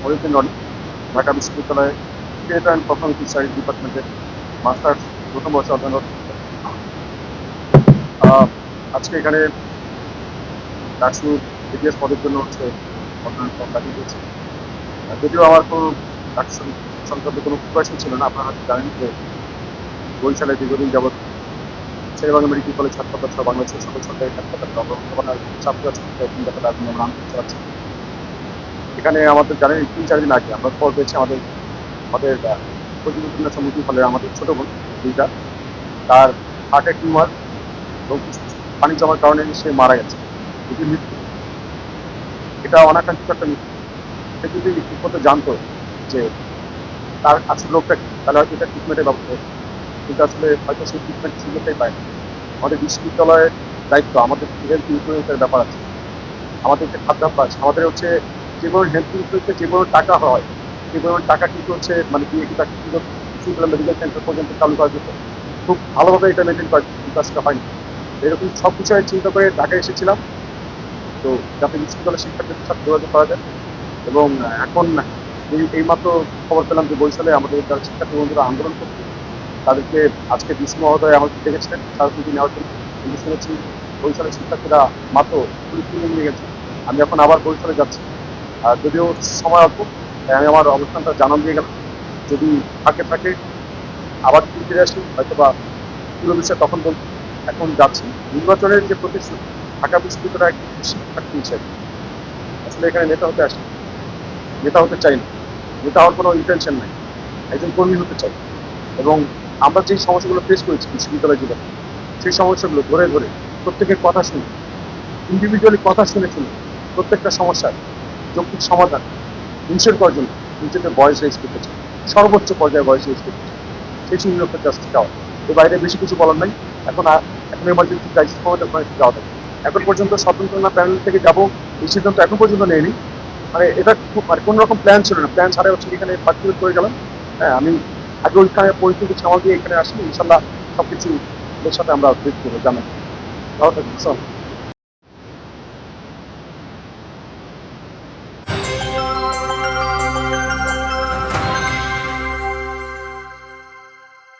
মহিউদ্দিন রনি, ঢাকা বিশ্ববিদ্যালয়ে creative and performance studies ডিপার্টমেন্টের masters প্রথম বর্ষে অধ্যয়নরত। আজকে এখানে ডাকসু এটিএস পদের জন্য অধ্যয়ন ফর্ম দাখিল করেছি। যদিও আমার কোনো ডাকসু সংক্রান্ত কোনো প্রিপারেশন ছিল না। আপনারা হয়তো জানেন যে বরিশালে দীর্ঘদিন যাবৎ শেরেবাংলা মেডিকেল কলেজ হাসপাতাল সহ বাংলাদেশের সকল সরকারি হাসপাতালে অবস্থাপনার ছাত্র ছাত্রীদের দাবি আমরা আন্দোলন চালাচ্ছি। এখানে আমাদের জানেন ৩-৪ দিন আগে আমরা খবর পেয়েছি আমাদের আমাদের প্রতিবেদন সম্মুখীন হলে আমাদের ছোট বোন দুইটা, তার হার্টের টিউমার এবং পানি জমার কারণে সে মারা গেছে। যদি মৃত্যু, এটা অনাকাঙ্ক্ষিত একটা মৃত্যু। সে যদি ঠিক মতো জানতো যে তার আসল রোগটা কি, তাহলে হয়তো এটা ট্রিটমেন্টের ব্যবস্থা হতো, কিন্তু আসলে হয়তো সেই ট্রিটমেন্ট সুযোগটাই পায় না। আমাদের বিশ্ববিদ্যালয়ের দায়িত্ব, আমাদের হেলথ ইন্স্যুরেন্সের ব্যাপার আছে, আমাদের যে খাদ্যাভ্যাস, আমাদের যে কোনো হেলথ ইন্স্যুরেন্সে যে কোনো টাকা হয়, সেই পরিমাণ টাকা কিন্তু মানে দিয়ে কিন্তু বিশ্ববিদ্যালয় মেডিকেল সেন্টার পর্যন্ত চালু করা যেত। খুব ভালোভাবে এটা মেনটেন করা যেত, কিন্তু আসলে হয়নি। এরকম সব বিষয়ে চিন্তা করে ঢাকায় এসেছিলাম, তো যাতে বিশ্ববিদ্যালয়ের শিক্ষার্থীদের সাথে যোগাযোগ করা যায়। এবং এখন এইমাত্র খবর পেলাম যে বরিশালে আমাদের যারা শিক্ষার্থী বন্ধুরা আন্দোলন করছে, তাদেরকে আজকে ডিসি মহোদয় আমাকে ডেকেছিলেন স্মারকলিপি নেওয়ার জন্য। কিন্তু শুনেছি বরিশালের শিক্ষার্থীরা মাত্র পুলিশ তুলে নিয়ে গেছে। আমি এখন আবার বরিশালে যাচ্ছি, আর যদিও সময় অল্প, তাই আমি আমার অবস্থানটা জানান দিয়ে গেলাম। যদি থাকে আবার ফিরে আসি, হয়তো বা পুরো বিষয় তখন বলবো। এখন যাচ্ছি নির্বাচনের যে প্রতিশ্রুতি, ঢাকা বিশ্ববিদ্যালয়ের একটি শিক্ষার্থী হিসেবে আসলে এখানে নেতা হতে আসি, নেতা হতে চাই না, নেতা হওয়ার কোনো ইন্টেনশন নাই, একজন কর্মী হতে চাই। এবং আমরা যে সমস্যাগুলো ফেস করেছি বিশ্ববিদ্যালয় জীবনে, সেই সমস্যাগুলো ধরে ধরে প্রত্যেকের কথা শুনে, ইন্ডিভিজুয়ালি কথা শুনে প্রত্যেকটা সমস্যার যৌক্তিক সমাধান ইনশিওর করার জন্য নিজেদের ভয়েস রেজ করতে চাই, সর্বোচ্চ পর্যায়ে ভয়েস রেজ করতে চাই। সেই সুযোগটা জাস্ট চাওয়া, এর বাইরে বেশি কিছু বলার নাই। এখন এমার্জেন্সি ক্রাইসিস মোমেন্টে ওখানে যাওয়া যাবে। এখন পর্যন্ত স্বতন্ত্রতা প্যানেল থেকে যাব, এই সিদ্ধান্ত এখন পর্যন্ত নেয়নি। মানে এটা খুব মানে কোনো রকম প্ল্যান ছিল না, প্ল্যান ছাড়াই এখানে পার্টিসিপেট করে গেলাম। হ্যাঁ, আমি আগে ওইখানে পরিস্থিতি সামাল দিয়ে এখানে আসি, ইনশাল্লাহ সবকিছু এর সাথে আমরা ফেস করবো, জানাই। ভালো থাকবেন।